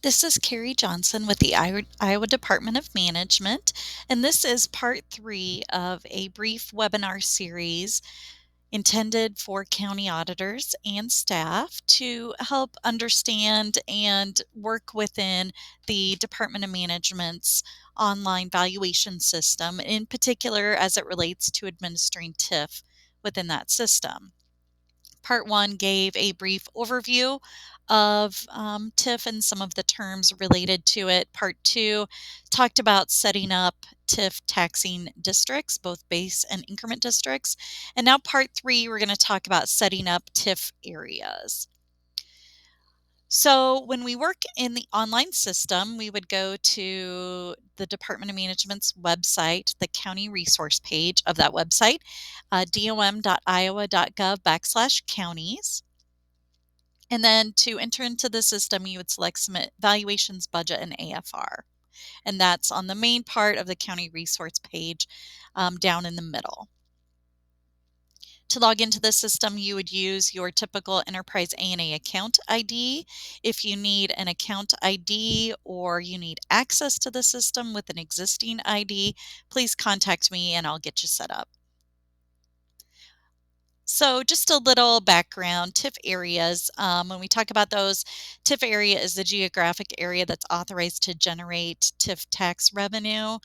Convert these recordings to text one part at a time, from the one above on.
This is Carrie Johnson with the Iowa Department of Management, and this is part 3 of a brief webinar series intended for county auditors and staff to help understand and work within the Department of Management's online valuation system, in particular as it relates to administering TIF within that system. Part 1 gave a brief overview of TIF and some of the terms related to it. Part 2 talked about setting up TIF taxing districts, both base and increment districts. And now Part 3, we're going to talk about setting up TIF areas. So when we work in the online system, we would go to the Department of Management's website, the county resource page of that website, dom.iowa.gov/counties. And then to enter into the system, you would select Submit Valuations, Budget, and AFR. And that's on the main part of the county resource page down in the middle. To log into the system, you would use your typical Enterprise A&A account ID. If you need an account ID or you need access to the system with an existing ID, please contact me and I'll get you set up. So just a little background, TIF areas. When we talk about those, TIF area is the geographic area that's authorized to generate TIF tax revenue.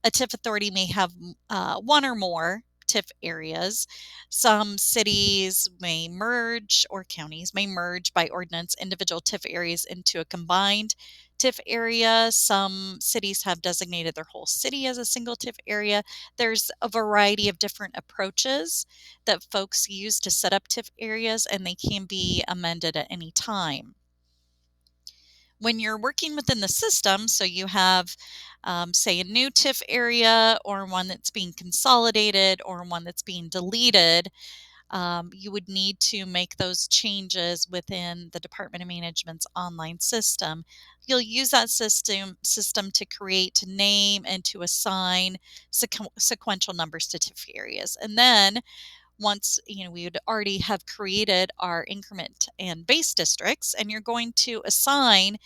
A TIF authority may have one or more TIF areas. Some cities may merge, or counties may merge by ordinance individual TIF areas into a combined TIF area. Some cities have designated their whole city as a single TIF area. There's a variety of different approaches that folks use to set up TIF areas, and they can be amended at any time. When you're working within the system, so you have, say, a new TIF area or one that's being consolidated or one that's being deleted, you would need to make those changes within the Department of Management's online system. You'll use that system to create, to name, and to assign sequential numbers to TIF areas. And then once we would already have created our increment and base districts, and you're going to assign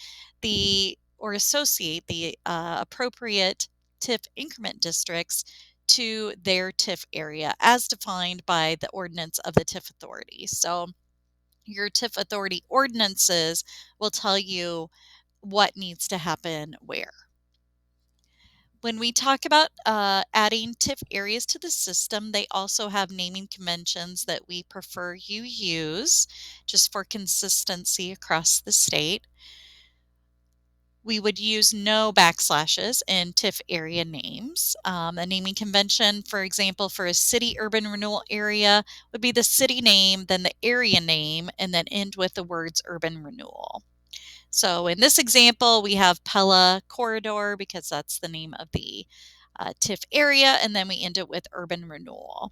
or associate the appropriate TIF increment districts to their TIF area as defined by the ordinance of the TIF authority. So your TIF authority ordinances will tell you what needs to happen where. When we talk about adding TIF areas to the system, they also have naming conventions that we prefer you use just for consistency across the state. We would use no backslashes in TIF area names. A naming convention, for example, for a city urban renewal area would be the city name, then the area name, and then end with the words urban renewal. So in this example, we have Pella Corridor because that's the name of the TIF area, and then we end it with urban renewal.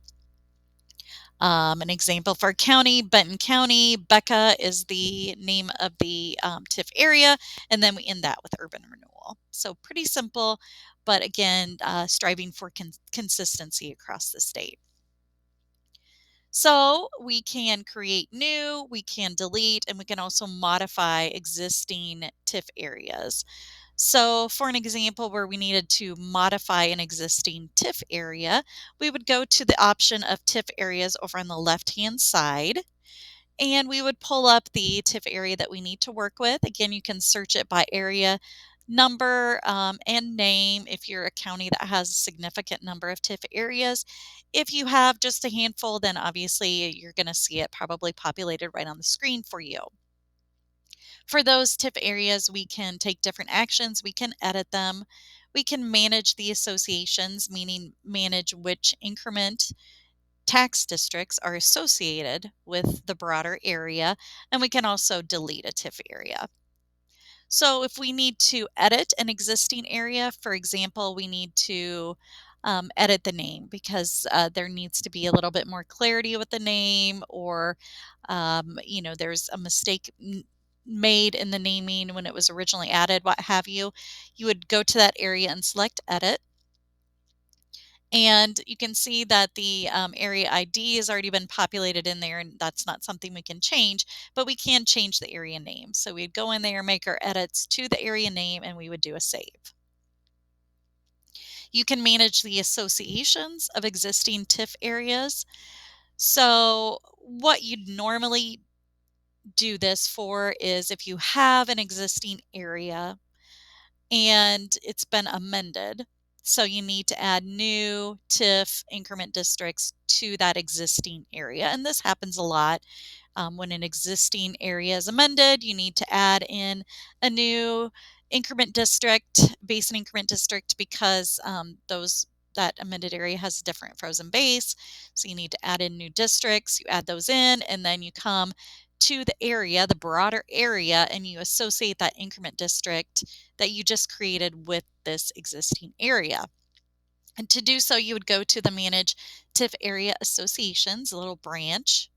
An example for county, Benton County, Becca is the name of the TIF area, and then we end that with urban renewal. So pretty simple, but again, striving for consistency across the state. So we can create new, we can delete, and we can also modify existing TIF areas. So for an example where we needed to modify an existing TIF area, we would go to the option of TIF areas over on the left-hand side, and we would pull up the TIF area that we need to work with. Again, you can search it by area number and name if you're a county that has a significant number of TIF areas. If you have just a handful, then obviously you're going to see it probably populated right on the screen for you. For those TIF areas, we can take different actions. We can edit them. We can manage the associations, meaning manage which increment tax districts are associated with the broader area, and we can also delete a TIF area. So if we need to edit an existing area, for example, we need to edit the name because there needs to be a little bit more clarity with the name, or there's a mistake made in the naming when it was originally added, what have you. You would go to that area and select edit. And you can see that the area ID has already been populated in there, and that's not something we can change, but we can change the area name. So we'd go in there, make our edits to the area name, and we would do a save. You can manage the associations of existing TIF areas. So what you'd normally do this for is if you have an existing area and it's been amended. So you need to add new TIF increment districts to that existing area. And this happens a lot. When an existing area is amended, you need to add in a new increment district, base and increment district, because that amended area has a different frozen base. So you need to add in new districts, you add those in, and then you come to the area, the broader area, and you associate that increment district that you just created with this existing area. And to do so, you would go to the Manage TIF Area Associations, a little branch,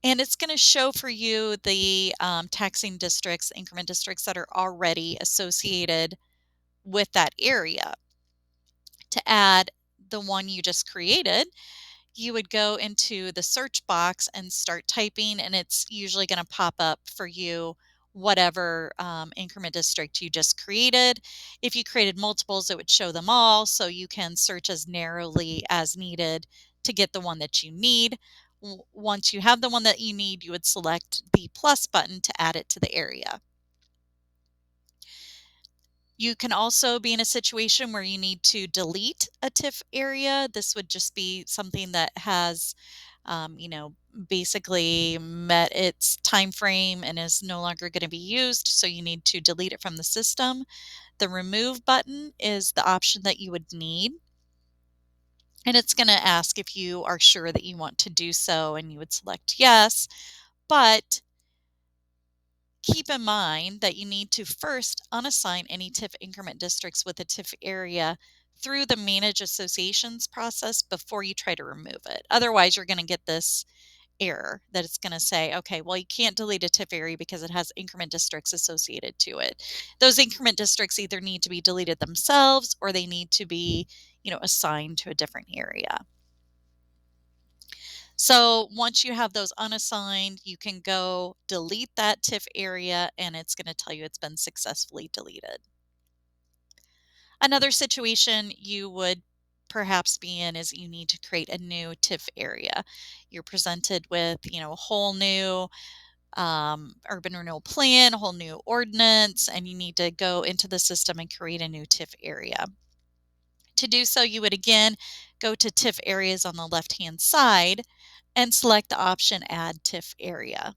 and it's going to show for you the taxing districts, increment districts that are already associated with that area. To add the one you just created, you would go into the search box and start typing, and it's usually going to pop up for you whatever increment district you just created. If you created multiples, it would show them all, so you can search as narrowly as needed to get the one that you need. Once you have the one that you need, you would select the plus button to add it to the area. You can also be in a situation where you need to delete a TIF area. This would just be something that has, basically met its time frame and is no longer going to be used, so you need to delete it from the system. The remove button is the option that you would need, and it's going to ask if you are sure that you want to do so, and you would select yes. But keep in mind that you need to first unassign any TIF increment districts with a TIF area through the Manage Associations process before you try to remove it. Otherwise, you're going to get this error that it's going to say, okay, well, you can't delete a TIF area because it has increment districts associated to it. Those increment districts either need to be deleted themselves or they need to be, assigned to a different area. So once you have those unassigned, you can go delete that TIF area and it's going to tell you it's been successfully deleted. Another situation you would perhaps be in is you need to create a new TIF area. You're presented with, a whole new urban renewal plan, a whole new ordinance, and you need to go into the system and create a new TIF area. To do so, you would again go to TIF areas on the left-hand side and select the option Add TIF Area.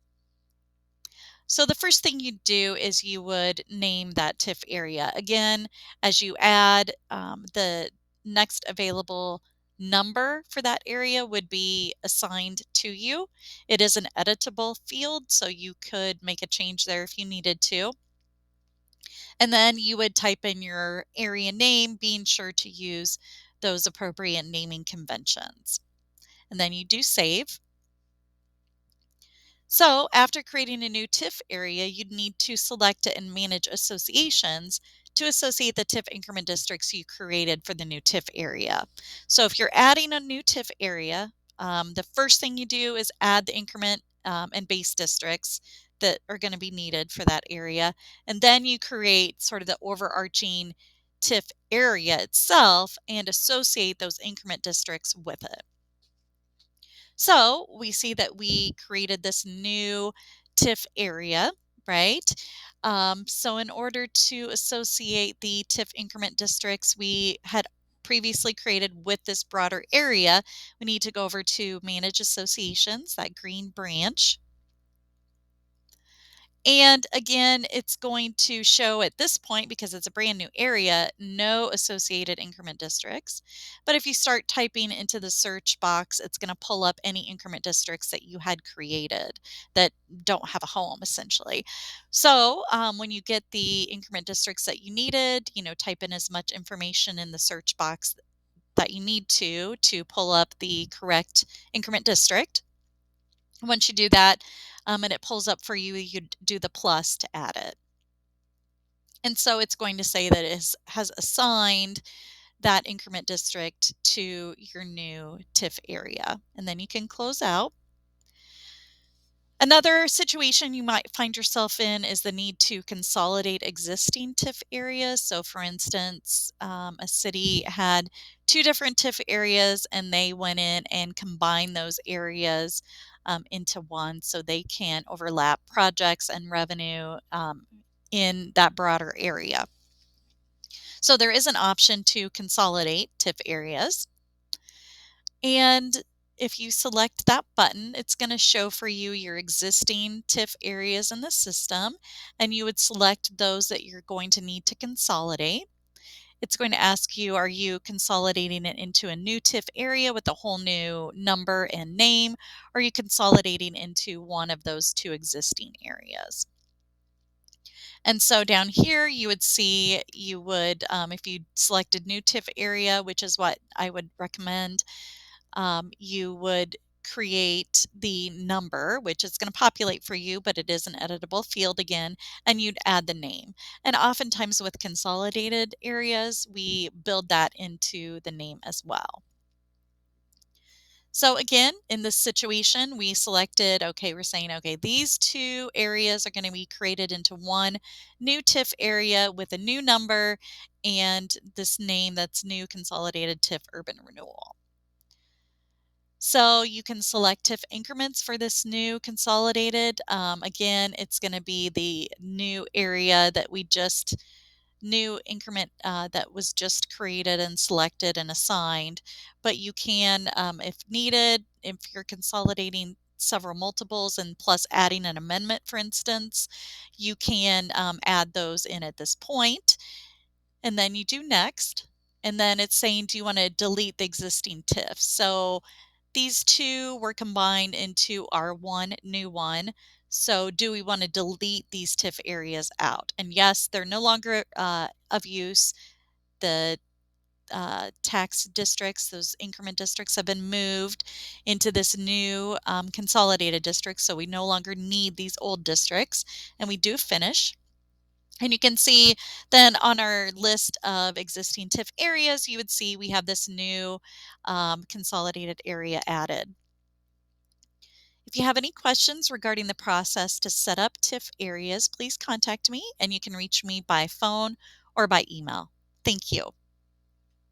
So the first thing you do is you would name that TIF area. Again, as you add, the next available number for that area would be assigned to you. It is an editable field, so you could make a change there if you needed to. And then you would type in your area name, being sure to use those appropriate naming conventions. And then you do save. So after creating a new TIF area, you'd need to select it and manage associations to associate the TIF increment districts you created for the new TIF area. So if you're adding a new TIF area, the first thing you do is add the increment and base districts that are going to be needed for that area. And then you create sort of the overarching TIF area itself and associate those increment districts with it. So we see that we created this new TIF area, right? So in order to associate the TIF increment districts we had previously created with this broader area, we need to go over to Manage Associations, that green branch. And again, it's going to show at this point, because it's a brand new area, no associated increment districts. But if you start typing into the search box, it's going to pull up any increment districts that you had created that don't have a home, essentially. So when you get the increment districts that you needed, type in as much information in the search box that you need to pull up the correct increment district. Once you do that, and it pulls up for you, you do the plus to add it. And so it's going to say that it has assigned that increment district to your new TIF area. And then you can close out. Another situation you might find yourself in is the need to consolidate existing TIF areas. So for instance, a city had two different TIF areas and they went in and combined those areas into one so they can overlap projects and revenue in that broader area. So there is an option to consolidate TIF areas. And if you select that button, it's going to show for you your existing TIF areas in the system, and you would select those that you're going to need to consolidate. It's going to ask you, are you consolidating it into a new TIF area with a whole new number and name, or are you consolidating into one of those two existing areas? And so down here, you would see, if you selected new TIF area, which is what I would recommend, you would create the number, which is going to populate for you, but it is an editable field again, and you'd add the name. And oftentimes with consolidated areas, we build that into the name as well. So again, in this situation, we selected, okay, we're saying, okay, these two areas are going to be created into one new TIF area with a new number and this name that's new Consolidated TIF Urban Renewal. So you can select TIF increments for this new consolidated. Again, it's going to be the new area that new increment that was just created and selected and assigned. But you can, if needed, if you're consolidating several multiples and plus adding an amendment, for instance, you can add those in at this point. And then you do next. And then it's saying, do you want to delete the existing TIF? So these two were combined into our one new one. So do we want to delete these TIF areas out? And yes, they're no longer of use. The tax districts, those increment districts, have been moved into this new consolidated district. So we no longer need these old districts. And we do finish. And you can see then on our list of existing TIF areas, you would see we have this new consolidated area added. If you have any questions regarding the process to set up TIF areas, please contact me and you can reach me by phone or by email. Thank you.